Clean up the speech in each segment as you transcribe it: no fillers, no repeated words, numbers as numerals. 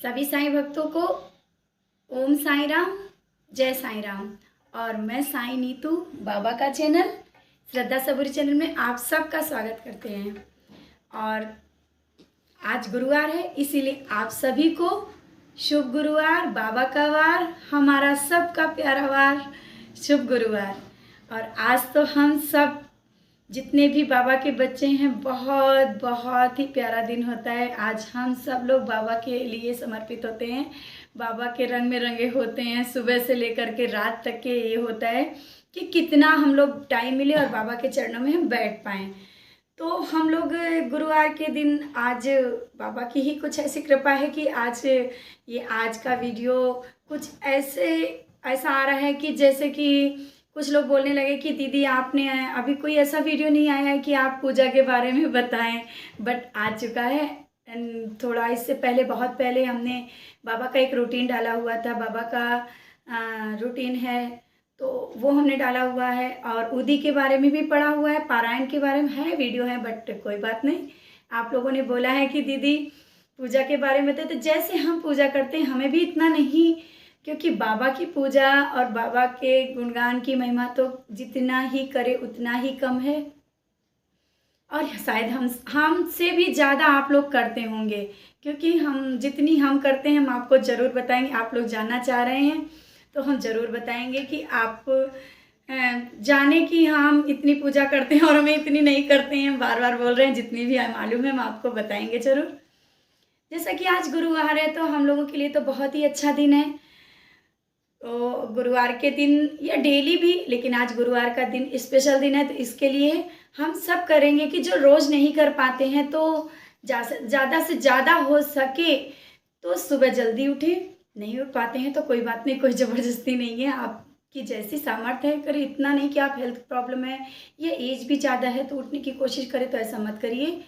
सभी साईं भक्तों को ओम साईं राम, जय साईं राम। और मैं साईं नीतू बाबा का चैनल श्रद्धा सबूरी चैनल में आप सबका स्वागत करते हैं। और आज गुरुवार है, इसीलिए आप सभी को शुभ गुरुवार, बाबा का वार, हमारा सबका प्यारा वार, शुभ गुरुवार। और आज तो हम सब जितने भी बाबा के बच्चे हैं, बहुत बहुत ही प्यारा दिन होता है। आज हम सब लोग बाबा के लिए समर्पित होते हैं, बाबा के रंग में रंगे होते हैं। सुबह से लेकर के रात तक के ये होता है कि कितना हम लोग टाइम मिले और बाबा के चरणों में हम बैठ पाएँ। तो हम लोग गुरुवार के दिन आज बाबा की ही कुछ ऐसी कृपा है कि आज का वीडियो कुछ ऐसा आ रहा है कि जैसे कि कुछ लोग बोलने लगे कि दीदी आपने अभी कोई ऐसा वीडियो नहीं आया है कि आप पूजा के बारे में बताएं, बट आ चुका है। थोड़ा इससे पहले, बहुत पहले हमने बाबा का एक रूटीन डाला हुआ था। बाबा का रूटीन है तो वो हमने डाला हुआ है, और उदी के बारे में भी पढ़ा हुआ है, पारायण के बारे में है, वीडियो है, बट कोई बात नहीं। आप लोगों ने बोला है कि दीदी पूजा के बारे में तो जैसे हम पूजा करते हैं हमें भी इतना नहीं, क्योंकि बाबा की पूजा और बाबा के गुणगान की महिमा तो जितना ही करे उतना ही कम है। और शायद हमसे भी ज़्यादा आप लोग करते होंगे, क्योंकि जितनी हम करते हैं हम आपको ज़रूर बताएंगे। आप लोग जानना चाह रहे हैं तो हम ज़रूर बताएंगे कि आप जाने कि हम इतनी पूजा करते हैं और हमें इतनी नहीं करते हैं। बार बार बोल रहे हैं, जितनी भी मालूम है हम आपको बताएंगे ज़रूर। जैसा कि आज गुरुवार है तो हम लोगों के लिए तो बहुत ही अच्छा दिन है। तो गुरुवार के दिन या डेली भी, लेकिन आज गुरुवार का दिन स्पेशल दिन है, तो इसके लिए हम सब करेंगे कि जो रोज़ नहीं कर पाते हैं तो ज़्यादा से ज़्यादा हो सके तो सुबह जल्दी उठें। नहीं उठ पाते हैं तो कोई बात नहीं, कोई ज़बरदस्ती नहीं है, आपकी जैसी सामर्थ्य है करें। इतना नहीं कि आप हेल्थ प्रॉब्लम है या एज भी ज़्यादा है तो उठने की कोशिश करें, तो ऐसा मत करिए।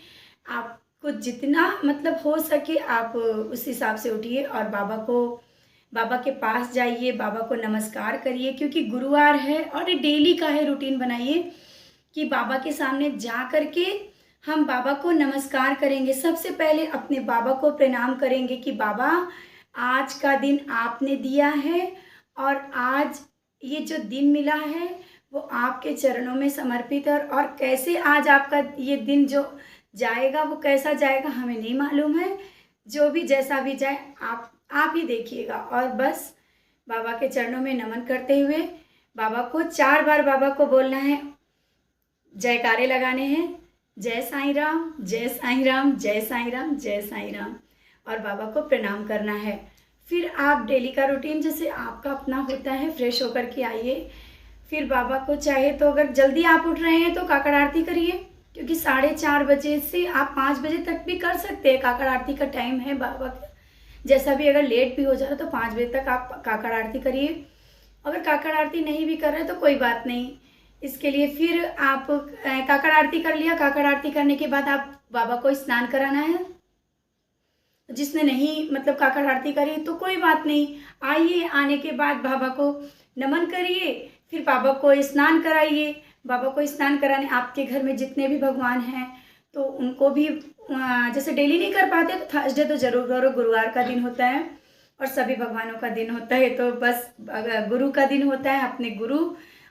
आपको जितना मतलब हो सके आप उस हिसाब से उठिए और बाबा के पास जाइए, बाबा को नमस्कार करिए, क्योंकि गुरुवार है और डेली का है। रूटीन बनाइए कि बाबा के सामने जा कर के हम बाबा को नमस्कार करेंगे। सबसे पहले अपने बाबा को प्रणाम करेंगे कि बाबा आज का दिन आपने दिया है और आज ये जो दिन मिला है वो आपके चरणों में समर्पित है। और कैसे आज आपका ये दिन जो जाएगा वो कैसा जाएगा हमें नहीं मालूम है। जो भी जैसा भी जाए आप ही देखिएगा। और बस बाबा के चरणों में नमन करते हुए बाबा को 4 बार बाबा को बोलना है, जयकारे लगाने हैं, जय साईं राम, जय साईं राम, जय साईं राम, जय साईं राम, और बाबा को प्रणाम करना है। फिर आप डेली का रूटीन जैसे आपका अपना होता है, फ्रेश होकर के आइए। फिर बाबा को चाहे तो अगर जल्दी आप उठ रहे हैं तो काकड़ आरती करिए, क्योंकि 4:30 बजे से आप 5 बजे तक भी कर सकते हैं। काकड़ आरती का टाइम है बाबा का। जैसा भी अगर लेट भी हो जा रहा है तो 5 बजे तक आप काकड़ आरती करिए। अगर काकड़ आरती नहीं भी कर रहे तो कोई बात नहीं। इसके लिए फिर आप काकड़ आरती कर लिया, काकड़ आरती करने के बाद आप बाबा को स्नान कराना है। जिसने नहीं मतलब काकड़ आरती करी तो कोई बात नहीं, आइए, आने के बाद बाबा को नमन करिए, फिर बाबा को स्नान कराइए। बाबा को स्नान कराने आपके घर में जितने भी भगवान हैं तो उनको भी जैसे डेली नहीं कर पाते तो थर्सडे तो ज़रूर करो। गुरुवार का दिन होता है और सभी भगवानों का दिन होता है, तो बस गुरु का दिन होता है, अपने गुरु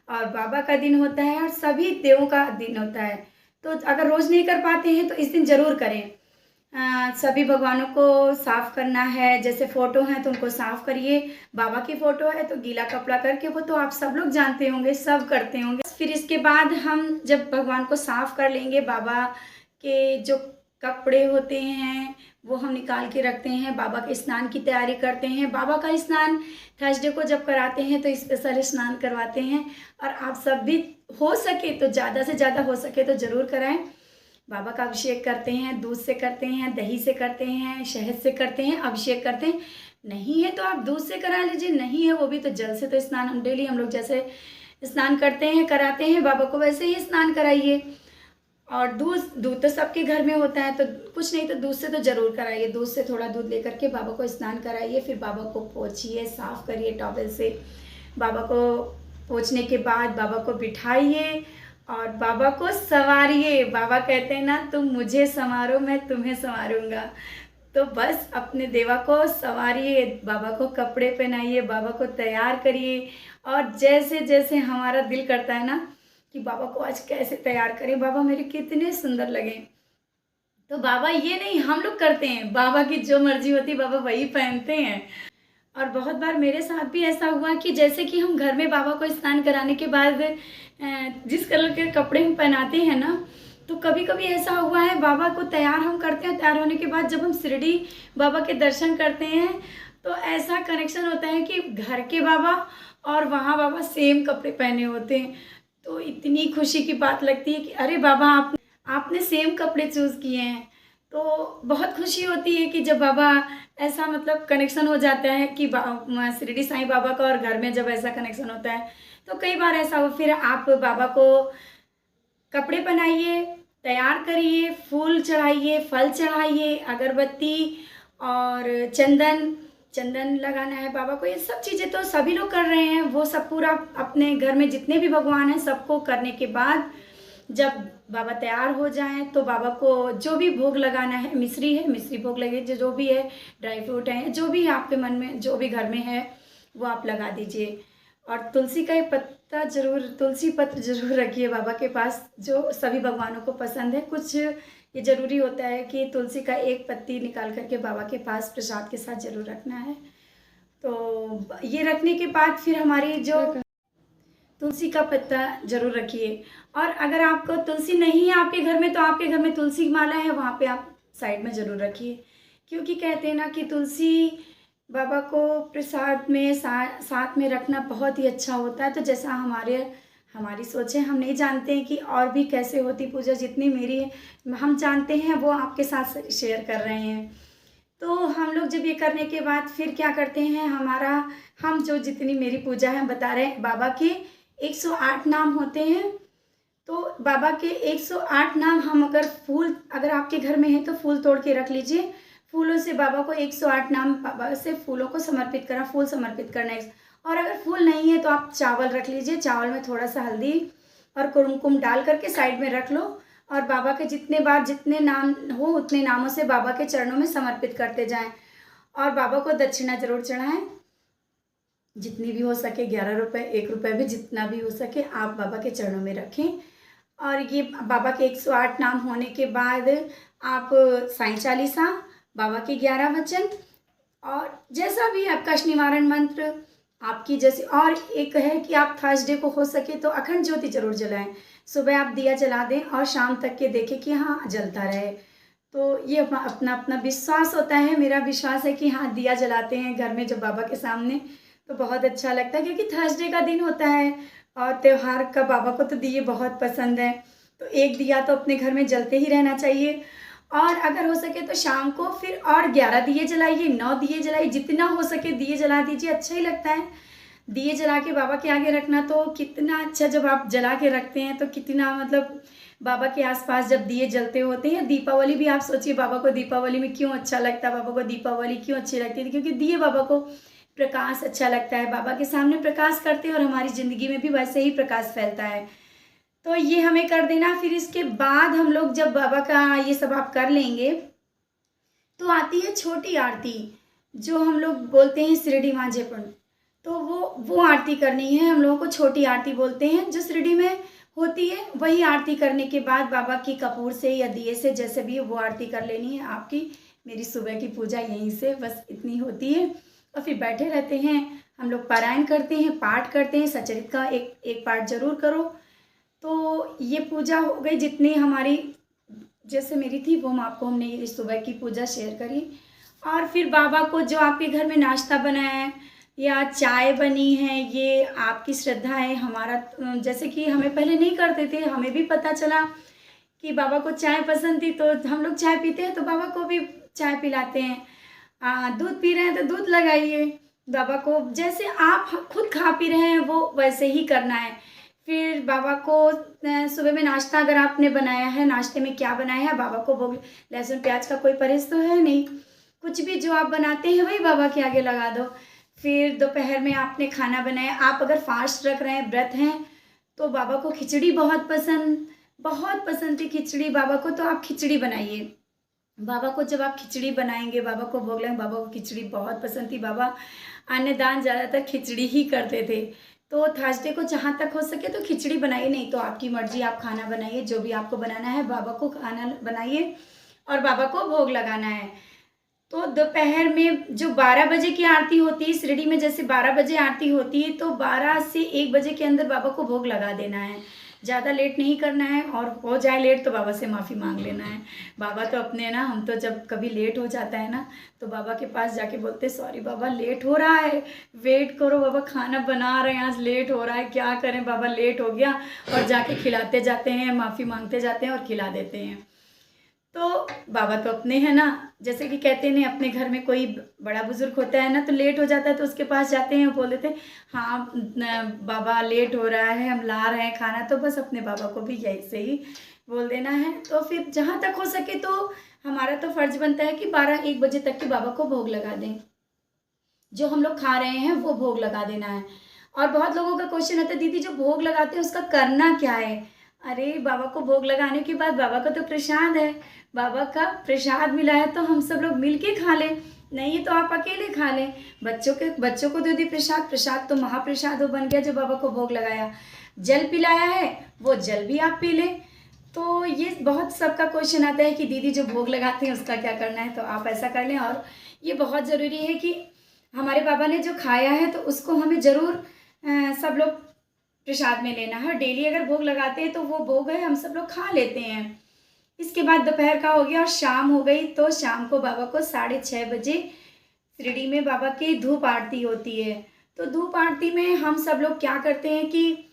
और बाबा का दिन होता है और सभी देवों का दिन होता है। तो अगर रोज़ नहीं कर पाते हैं तो इस दिन ज़रूर करें। सभी भगवानों को साफ़ करना है। जैसे फ़ोटो हैं तो उनको साफ़ करिए। बाबा की फ़ोटो है तो गीला कपड़ा करके, वो तो आप सब लोग जानते होंगे, सब करते होंगे। फिर इसके बाद हम जब भगवान को साफ़ कर लेंगे, बाबा के जो कपड़े होते हैं वो हम निकाल के रखते हैं, बाबा के स्नान की तैयारी करते हैं। बाबा का स्नान थर्सडे को जब कराते हैं तो स्पेशल स्नान करवाते हैं, और आप सब भी हो सके तो ज़्यादा से ज़्यादा हो सके तो ज़रूर कराएं। बाबा का अभिषेक करते हैं, दूध से करते हैं, दही से करते हैं, शहद से करते हैं, अभिषेक करते हैं। नहीं है तो आप दूध से करा लीजिए, नहीं है वो भी तो जल से तो स्नान हम डेली हम लोग जैसे स्नान करते हैं कराते हैं बाबा को, वैसे ही स्नान कराइए। और दूध तो सबके घर में होता है, तो कुछ नहीं तो दूध से तो ज़रूर कराइए। दूध से थोड़ा दूध लेकर के बाबा को स्नान कराइए। फिर बाबा को पोंछिए, साफ़ करिए टॉवल से। बाबा को पोंछने के बाद बाबा को बिठाइए और बाबा को संवारिए। बाबा कहते हैं ना, तुम मुझे संवारो मैं तुम्हें संवारूंगा। तो बस अपने देवा को संवारिए, बाबा को कपड़े पहनाइए, बाबा को तैयार करिए। और जैसे जैसे हमारा दिल करता है ना कि बाबा को आज कैसे तैयार करें, बाबा मेरे कितने सुंदर लगे, तो बाबा ये नहीं हम लोग करते हैं, बाबा की जो मर्जी होती है बाबा वही पहनते हैं। और बहुत बार मेरे साथ भी ऐसा हुआ कि जैसे कि हम घर में बाबा को स्नान कराने के बाद जिस कलर के कपड़े हम पहनाते हैं ना, तो कभी कभी ऐसा हुआ है बाबा को तैयार हम करते हैं, तैयार होने के बाद जब हम शिरडी बाबा के दर्शन करते हैं तो ऐसा कनेक्शन होता है कि घर के बाबा और वहाँ बाबा सेम कपड़े पहने होते हैं। तो इतनी खुशी की बात लगती है कि अरे बाबा आपने सेम कपड़े चूज़ किए हैं। तो बहुत खुशी होती है कि जब बाबा ऐसा मतलब कनेक्शन हो जाता है कि शिरडी साईं बाबा का और घर में जब ऐसा कनेक्शन होता है तो कई बार ऐसा हो, फिर आप बाबा को कपड़े पहनाइए, तैयार करिए, फूल चढ़ाइए, फल चढ़ाइए, अगरबत्ती और चंदन लगाना है बाबा को। ये सब चीज़ें तो सभी लोग कर रहे हैं, वो सब पूरा अपने घर में जितने भी भगवान हैं सबको करने के बाद जब बाबा तैयार हो जाएं तो बाबा को जो भी भोग लगाना है, मिश्री भोग लगे, जो भी है, ड्राई फ्रूट है, जो भी आपके मन में जो भी घर में है वो आप लगा दीजिए। और तुलसी का एक पत्ता जरूर, तुलसी पत्र जरूर रखिए बाबा के पास, जो सभी भगवानों को पसंद है। कुछ ये ज़रूरी होता है कि तुलसी का एक पत्ती निकाल करके बाबा के पास प्रसाद के साथ ज़रूर रखना है। तो ये रखने के बाद फिर हमारी जो तुलसी का पत्ता जरूर रखिए। और अगर आपको तुलसी नहीं है आपके घर में तो आपके घर में तुलसी माला है, वहाँ पे आप साइड में ज़रूर रखिए, क्योंकि कहते हैं ना कि तुलसी बाबा को प्रसाद में साथ में रखना बहुत ही अच्छा होता है। तो जैसा हमारी सोच है, हम नहीं जानते हैं कि और भी कैसे होती पूजा, जितनी मेरी हम जानते हैं वो आपके साथ शेयर कर रहे हैं। तो हम लोग जब ये करने के बाद फिर क्या करते हैं, हम जो जितनी मेरी पूजा है बता रहे हैं, बाबा के 108 नाम होते हैं। तो बाबा के 108 नाम हम अगर आपके घर में है तो फूल तोड़ के रख लीजिए, फूलों से बाबा को 108 नाम बाबा से फूलों को समर्पित करना, फूल समर्पित करना है। और अगर फूल नहीं है तो आप चावल रख लीजिए, चावल में थोड़ा सा हल्दी और कुमकुम डाल करके साइड में रख लो, और बाबा के जितने नाम हो उतने नामों से बाबा के चरणों में समर्पित करते जाएं। और बाबा को दक्षिणा जरूर चढ़ाएं, जितनी भी हो सके, 11 रुपये, 1 रुपये भी, जितना भी हो सके आप बाबा के चरणों में रखें। और ये बाबा के 108 नाम होने के बाद आप साईं चालीसा, बाबा के 11 वचन और जैसा भी आपका कष्ट निवारण मंत्र आपकी जैसे, और एक है कि आप थर्सडे को हो सके तो अखंड ज्योति जरूर जलाएं। सुबह आप दिया जला दें और शाम तक के देखें कि हाँ जलता रहे। तो ये अपना अपना विश्वास होता है, मेरा विश्वास है कि हाँ दिया जलाते हैं घर में जब बाबा के सामने तो बहुत अच्छा लगता है, क्योंकि थर्सडे का दिन होता है और त्यौहार का बाबा को तो दिए बहुत पसंद है। तो एक दिया तो अपने घर में जलते ही रहना चाहिए। और अगर हो सके तो शाम को फिर और 11 दिए जलाइए, 9 दिए जलाइए, जितना हो सके दिए जला दीजिए, अच्छा ही लगता है। दिए जला के बाबा के आगे रखना तो कितना अच्छा, जब आप जला के रखते हैं तो कितना मतलब बाबा के आसपास जब दिए जलते होते हैं। दीपावली भी आप सोचिए, बाबा को दीपावली में क्यों अच्छा लगता है, बाबा को दीपावली क्यों अच्छी लगती है, क्योंकि दिए बाबा को प्रकाश अच्छा लगता है, बाबा के सामने प्रकाश करते हैं और हमारी ज़िंदगी में भी वैसे ही प्रकाश फैलता है। तो ये हमें कर देना। फिर इसके बाद हम लोग जब बाबा का ये सब आप कर लेंगे तो आती है छोटी आरती, जो हम लोग बोलते हैं शिरडी मांझेपन। तो वो आरती करनी है, हम लोगों को छोटी आरती बोलते हैं, जो शिरडी में होती है वही आरती करने के बाद बाबा की कपूर से या दिए से जैसे भी वो आरती कर लेनी है आपकी। मेरी सुबह की पूजा यहीं से बस इतनी होती है। और फिर बैठे रहते हैं, हम लोग पारायण करते हैं, पाठ करते हैं, सचरित का एक पाठ जरूर करो। तो ये पूजा हो गई जितनी हमारी जैसे मेरी थी वो हमने ये सुबह की पूजा शेयर करी। और फिर बाबा को जो आपके घर में नाश्ता बनाया है या चाय बनी है, ये आपकी श्रद्धा है। हमारा जैसे कि हमें पहले नहीं करते थे, हमें भी पता चला कि बाबा को चाय पसंद थी तो हम लोग चाय पीते हैं, तो बाबा को भी चाय पिलाते हैं। दूध पी रहे हैं तो दूध लगाइए बाबा को, जैसे आप खुद खा पी रहे हैं वो वैसे ही करना है। फिर बाबा को सुबह में नाश्ता अगर आपने बनाया है, नाश्ते में क्या बनाया है, बाबा को भोग, लहसुन प्याज का कोई परहेज तो है नहीं, कुछ भी जो आप बनाते हैं वही बाबा के आगे लगा दो। फिर दोपहर में आपने खाना बनाया, आप अगर फास्ट रख रहे हैं, व्रत हैं, तो बाबा को खिचड़ी बहुत पसंद थी खिचड़ी बाबा को, तो आप खिचड़ी बनाइए। बाबा को जब आप खिचड़ी बनाएंगे, बाबा को भोग लगाएंगे, बाबा को खिचड़ी बहुत पसंद थी। बाबा अन्नदान ज़्यादातर खिचड़ी ही करते थे। तो थर्सडे को जहाँ तक हो सके तो खिचड़ी बनाइए, नहीं तो आपकी मर्जी, आप खाना बनाइए, जो भी आपको बनाना है बाबा को खाना बनाइए और बाबा को भोग लगाना है। तो दोपहर में जो 12 बजे की आरती होती है, शिरडी में जैसे 12 बजे आरती होती है, तो 12 से 1 बजे के अंदर बाबा को भोग लगा देना है। ज़्यादा लेट नहीं करना है, और हो जाए लेट तो बाबा से माफ़ी मांग लेना है। बाबा तो अपने ना, हम तो जब कभी लेट हो जाता है ना तो बाबा के पास जाके बोलते सॉरी बाबा लेट हो रहा है, वेट करो बाबा, खाना बना रहे हैं, आज लेट हो रहा है, क्या करें बाबा लेट हो गया, और जाके खिलाते जाते हैं, माफ़ी मांगते जाते हैं और खिला देते हैं। तो बाबा तो अपने हैं ना, जैसे कि कहते हैं अपने घर में कोई बड़ा बुजुर्ग होता है ना तो लेट हो जाता है तो उसके पास जाते हैं, बोल देते हैं हाँ बाबा लेट हो रहा है, हम ला रहे हैं खाना, तो बस अपने बाबा को भी यही से ही बोल देना है। तो फिर जहाँ तक हो सके तो हमारा तो फ़र्ज़ बनता है कि 12-1 बजे तक के बाबा को भोग लगा दें, जो हम लोग खा रहे हैं वो भोग लगा देना है। और बहुत लोगों का क्वेश्चन आता है दीदी जो भोग लगाते हैं उसका करना क्या है। अरे बाबा को भोग लगाने के बाद बाबा का तो प्रसाद है, बाबा का प्रसाद मिला है तो हम सब लोग मिल के खा लें, नहीं तो आप अकेले खा लें। बच्चों को दे दी प्रसाद, प्रसाद तो महाप्रसाद वो बन गया जो बाबा को भोग लगाया। जल पिलाया है, वो जल भी आप पी लें। तो ये बहुत सबका क्वेश्चन आता है कि दीदी जो भोग लगाते हैं उसका क्या करना है, तो आप ऐसा कर लें। और ये बहुत ज़रूरी है कि हमारे बाबा ने जो खाया है तो उसको हमें ज़रूर सब लोग प्रसाद में लेना है। डेली अगर भोग लगाते हैं तो वो भोग है हम सब लोग खा लेते हैं। इसके बाद दोपहर का हो गया और शाम हो गई, तो शाम को बाबा को 6:30 बजे शिरडी में बाबा की धूप आरती होती है। तो धूप आरती में हम सब लोग क्या करते हैं कि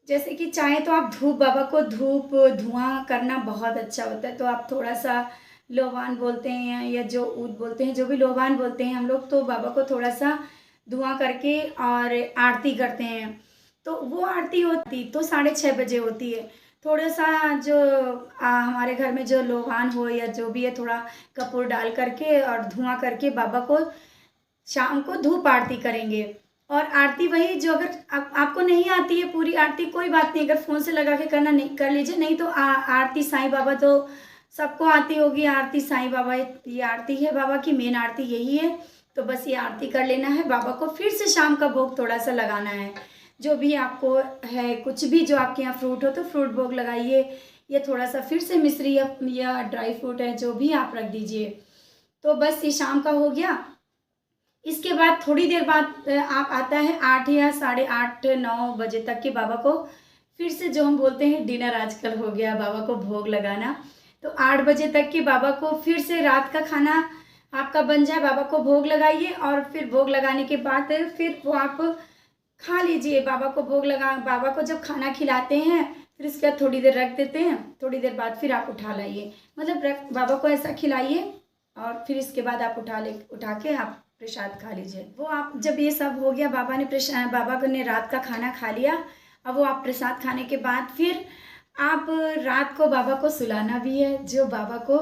जैसे कि चाहे तो आप बाबा को धुआं करना बहुत अच्छा होता है, तो आप थोड़ा सा लोबान बोलते हैं या जो ऊद बोलते हैं, जो भी लोबान बोलते हैं हम लोग, तो बाबा को थोड़ा सा धुआं करके और आरती करते हैं। तो वो आरती होती तो 6:30 बजे होती है। थोड़ा सा जो हमारे घर में जो लोबान हो या जो भी है, थोड़ा कपूर डाल करके और धुआं करके बाबा को शाम को धूप आरती करेंगे। और आरती वही जो अगर आपको नहीं आती है पूरी आरती, कोई बात नहीं, अगर फ़ोन से लगा के करना नहीं कर लीजिए, नहीं तो आरती साईं बाबा तो सबको आती होगी। आरती साईं बाबा, ये आरती है बाबा की, मेन आरती यही है। तो बस ये आरती कर लेना है, बाबा को फिर से शाम का भोग थोड़ा सा लगाना है। जो भी आपको है, कुछ भी जो आपके यहाँ फ्रूट हो तो फ्रूट भोग लगाइए, या थोड़ा सा फिर से मिश्री या ड्राई फ्रूट है जो भी आप रख दीजिए। तो बस ये शाम का हो गया। इसके बाद थोड़ी देर बाद आप आता है 8 या 8:30-9 बजे तक के बाबा को फिर से जो हम बोलते हैं डिनर आजकल हो गया, बाबा को भोग लगाना। तो 8 बजे तक के बाबा को फिर से रात का खाना आपका बन जाए, बाबा को भोग लगाइए, और फिर भोग लगाने के बाद फिर वो आप खा लीजिए। बाबा को भोग लगा, बाबा को जब खाना खिलाते हैं फिर इसके बाद थोड़ी देर रख देते हैं, थोड़ी देर बाद फिर आप उठा लाइए, मतलब बाबा को ऐसा खिलाइए और फिर इसके बाद आप उठा के आप प्रसाद खा लीजिए। वो आप जब ये सब हो गया, बाबा ने रात का खाना खा लिया, अब वो आप प्रसाद खाने के बाद फिर आप रात को बाबा को सुलाना भी है। जो बाबा को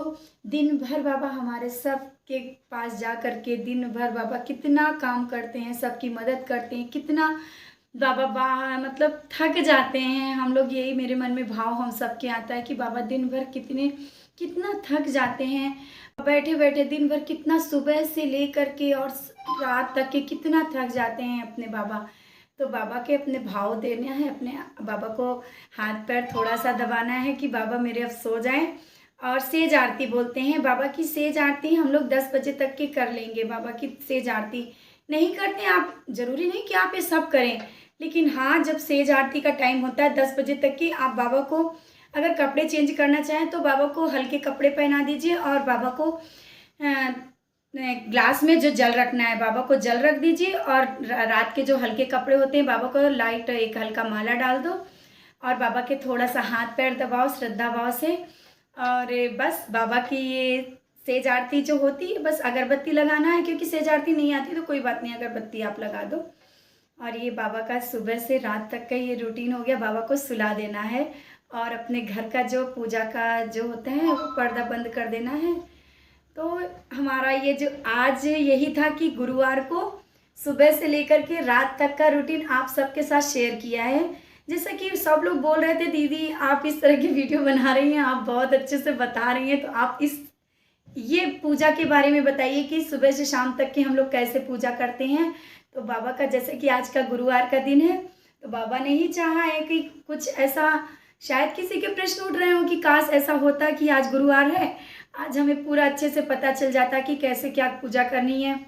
दिन भर बाबा हमारे सब के पास जा कर के दिन भर बाबा कितना काम करते हैं, सबकी मदद करते हैं, कितना बाबा मतलब थक जाते हैं हम लोग। यही मेरे मन में भाव हम सबके आता है कि बाबा दिन भर कितना थक जाते हैं, बैठे बैठे दिन भर कितना, सुबह से लेकर के और रात तक के कितना थक जाते हैं अपने बाबा। तो बाबा के अपने भाव देना है, अपने बाबा को हाथ पैर थोड़ा सा दबाना है कि बाबा मेरे अब सो जाएं। और सेज आरती बोलते हैं, बाबा की सेज आरती हम लोग 10 बजे तक की कर लेंगे। बाबा की सेज आरती नहीं करते आप, ज़रूरी नहीं कि आप ये सब करें, लेकिन हाँ जब सेज आरती का टाइम होता है 10 बजे तक की, आप बाबा को अगर कपड़े चेंज करना चाहें तो बाबा को हल्के कपड़े पहना दीजिए, और बाबा को ग्लास में जो जल रखना है बाबा को जल रख दीजिए, और रात के जो हल्के कपड़े होते हैं बाबा को लाइट एक हल्का माला डाल दो, और बाबा के थोड़ा सा हाथ पैर दबाओ श्रद्धा भाव से। और बस बाबा की ये सेज आरती जो होती है, बस अगरबत्ती लगाना है, क्योंकि सेज आरती नहीं आती तो कोई बात नहीं, अगरबत्ती आप लगा दो। और ये बाबा का सुबह से रात तक का ये रूटीन हो गया, बाबा को सुला देना है और अपने घर का जो पूजा का जो होता है वो पर्दा बंद कर देना है। तो हमारा ये जो आज यही था कि गुरुवार को सुबह से लेकर के रात तक का रूटीन आप सबके साथ शेयर किया है। जैसा कि सब लोग बोल रहे थे दीदी आप इस तरह की वीडियो बना रही हैं, आप बहुत अच्छे से बता रही हैं, तो आप ये पूजा के बारे में बताइए कि सुबह से शाम तक की हम लोग कैसे पूजा करते हैं। तो बाबा का, जैसे कि आज का गुरुवार का दिन है, तो बाबा ने ही चाहा है कि कुछ ऐसा, शायद किसी के प्रश्न उठ रहे हो कि काश ऐसा होता कि आज गुरुवार है, आज हमें पूरा अच्छे से पता चल जाता कि कैसे क्या पूजा करनी है,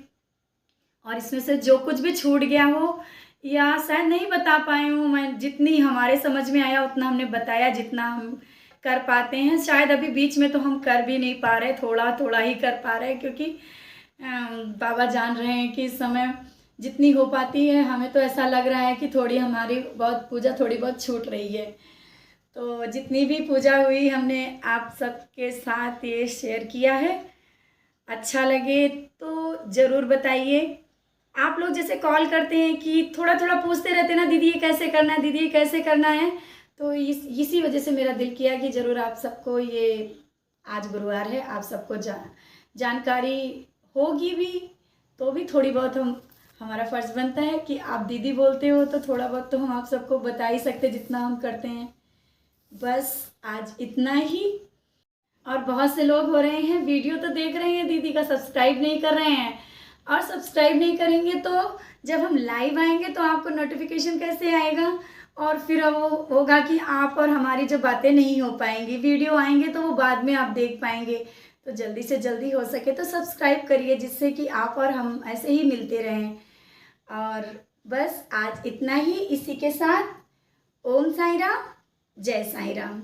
और इसमें से जो कुछ भी छूट गया हो या शायद नहीं बता पाए हूँ मैं, जितनी हमारे समझ में आया उतना हमने बताया, जितना हम कर पाते हैं। शायद अभी बीच में तो हम कर भी नहीं पा रहे, थोड़ा थोड़ा ही कर पा रहे हैं, क्योंकि बाबा जान रहे हैं कि इस समय जितनी हो पाती है, हमें तो ऐसा लग रहा है कि थोड़ी हमारी बहुत पूजा थोड़ी बहुत छूट रही है। तो जितनी भी पूजा हुई हमने आप सबके साथ ये शेयर किया है। अच्छा लगे तो ज़रूर बताइए। आप लोग जैसे कॉल करते हैं कि थोड़ा थोड़ा पूछते रहते हैं ना, दीदी ये कैसे करना है, दीदी ये कैसे करना है, तो इसी वजह से मेरा दिल किया कि ज़रूर आप सबको ये, आज गुरुवार है, आप सबको जानकारी होगी भी, तो भी थोड़ी बहुत हमारा फ़र्ज़ बनता है कि आप दीदी बोलते हो तो थोड़ा बहुत तो हम आप सबको बता ही सकते जितना हम करते हैं। बस आज इतना ही। और बहुत से लोग हो रहे हैं, वीडियो तो देख रहे हैं दीदी का, सब्सक्राइब नहीं कर रहे हैं, और सब्सक्राइब नहीं करेंगे तो जब हम लाइव आएंगे तो आपको नोटिफिकेशन कैसे आएगा, और फिर वो होगा कि आप और हमारी जो बातें नहीं हो पाएंगी, वीडियो आएंगे तो वो बाद में आप देख पाएंगे। तो जल्दी से जल्दी हो सके तो सब्सक्राइब करिए, जिससे कि आप और हम ऐसे ही मिलते रहें। और बस आज इतना ही। इसी के साथ ओम साई राम, जय साई राम।